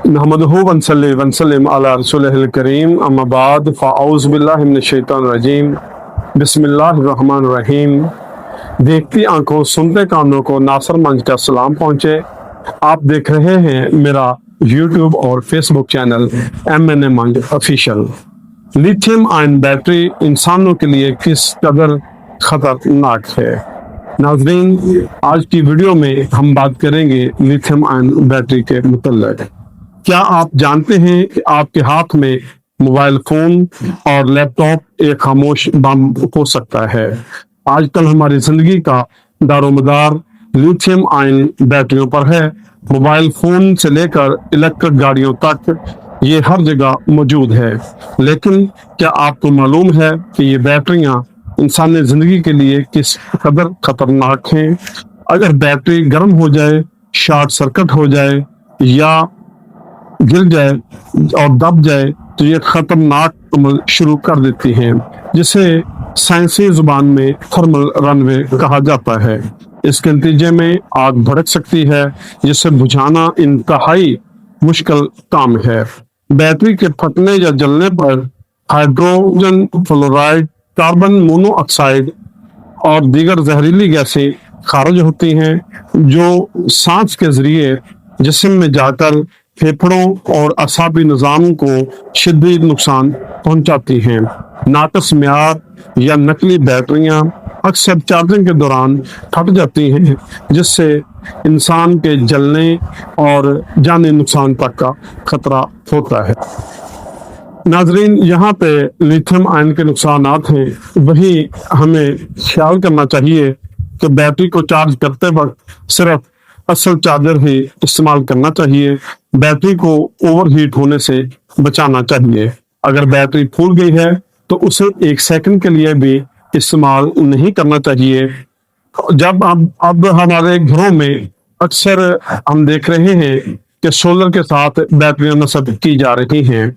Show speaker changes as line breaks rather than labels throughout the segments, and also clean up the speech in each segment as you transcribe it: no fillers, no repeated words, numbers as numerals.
नहमदुहु व नसल्ली व नसल्लिम अला रसूलिहिल करीम अम्मा बाद फ़अऊज़ु बिल्लाहि मिनश शैतानिर रजीम बिस्मिल्लाहिर रहमानिर रहीम। देखती आंखों सुनते कानों को नासर मंच का सलाम पहुंचे। आप देख रहे हैं मेरा यूट्यूब और फेसबुक चैनल MNA मंच ऑफिशियल। लिथियम आयन बैटरी इंसानों के लिए किस कदर खतरनाक है। नाज़रीन, आज की वीडियो में हम बात करेंगे लिथियम आयन बैटरी के मुतल्लिक़। क्या आप जानते हैं कि आपके हाथ में मोबाइल फोन और लैपटॉप एक खामोश बम हो सकता है। आजकल हमारी जिंदगी का दारोमदार लिथियम आयन बैटरियों पर है। मोबाइल फोन से लेकर इलेक्ट्रिक गाड़ियों तक ये हर जगह मौजूद है। लेकिन क्या आपको मालूम है कि ये बैटरियां इंसानी जिंदगी के लिए किस कदर खतरनाक हैं। अगर बैटरी गर्म हो जाए, शॉर्ट सर्किट हो जाए या गिर जाए और दब जाए तो ये खतरनाक अमल शुरू कर देती हैं, जिसे साइंसी जुबान में थर्मल रनवे कहा जाता है। इसके नतीजे में आग भड़क सकती है, जिसे बुझाना इंतहाई मुश्किल काम है। बैटरी के फटने या जलने पर हाइड्रोजन फ्लोराइड, कार्बन मोनोऑक्साइड और दीगर जहरीली गैसें खारिज होती हैं, जो सांस के जरिए जिस्म में जाकर फेफड़ों और असाबी निज़ाम को शिद्दत नुकसान पहुंचाती हैं। नाक़िस मियार या नकली बैटरियां अक्सर चार्जिंग के दौरान फट जाती हैं, जिससे इंसान के जलने और जानी नुकसान तक का खतरा होता है। नाजरीन, यहाँ पे लिथियम आयन के नुकसानात हैं, वही हमें ख्याल करना चाहिए कि बैटरी को चार्ज करते वक्त सिर्फ असल चार्जर ही इस्तेमाल करना चाहिए। बैटरी को ओवरहीट होने से बचाना चाहिए। अगर बैटरी फूल गई है तो उसे 1 सेकंड के लिए भी इस्तेमाल नहीं करना चाहिए। जब अब हमारे घरों में अक्सर हम देख रहे हैं कि सोलर के साथ बैटरियां नस्ब की जा रही हैं,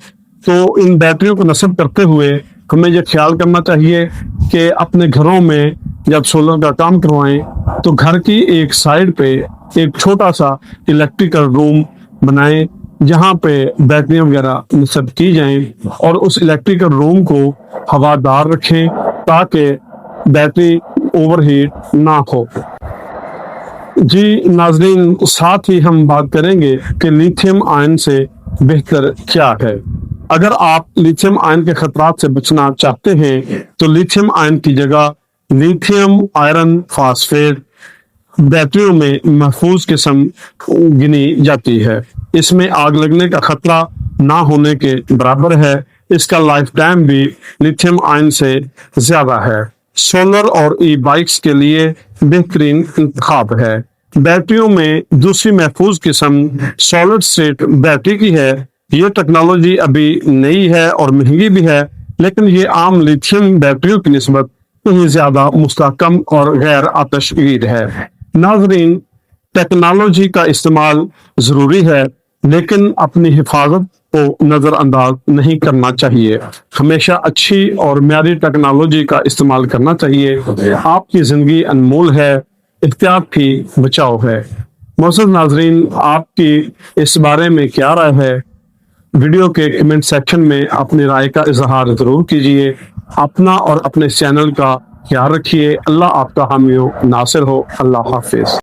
तो इन बैटरियों को नस्ब करते हुए हमें यह ख्याल करना चाहिए कि अपने घरों में जब सोलर का काम करवाएं तो घर की एक साइड पे एक छोटा सा इलेक्ट्रिकल रूम बनाएं, जहां पे बैटरियां वगैरह नस्ब की जाएं और उस इलेक्ट्रिकल रूम को हवादार रखें ताकि बैटरी ओवरहीट ना हो। जी नाजरीन, साथ ही हम बात करेंगे कि लिथियम आयन से बेहतर क्या है। अगर आप लिथियम आयन के खतरात से बचना चाहते हैं तो लिथियम आयन की जगह लिथियम आयरन फास्फेट बैटरियों में महफूज किस्म गिनी जाती है। इसमें आग लगने का खतरा ना होने के बराबर है। इसका लाइफ टाइम भी लिथियम आयन से ज्यादा है। सोलर और ई बाइक्स के लिए बेहतरीन इंतखाब है। बैटरियों में दूसरी महफूज किस्म सॉलिड स्टेट बैटरी की है। ये टेक्नोलॉजी अभी नई है और महंगी भी है, लेकिन ये आम लिथियम बैटरियों की निस्बत कहीं ज्यादा मुस्तहकम और गैर आतशगीर है। नाजरीन, टेक्नोलॉजी का इस्तेमाल जरूरी है, लेकिन अपनी हिफाजत को नजरअंदाज नहीं करना चाहिए। हमेशा अच्छी और म्यारी टेक्नोलॉजी का इस्तेमाल करना चाहिए। आपकी जिंदगी अनमोल है, एहतियात ही बचाव है। मोअज़्ज़ज़ नाजरीन, आपकी इस बारे में क्या राय है? वीडियो के कमेंट सेक्शन में अपनी राय का इजहार जरूर कीजिए। अपना और अपने चैनल का ख्याल रखिए। अल्लाह आपका हामी हो, नासिर हो। अल्लाह हाफिज।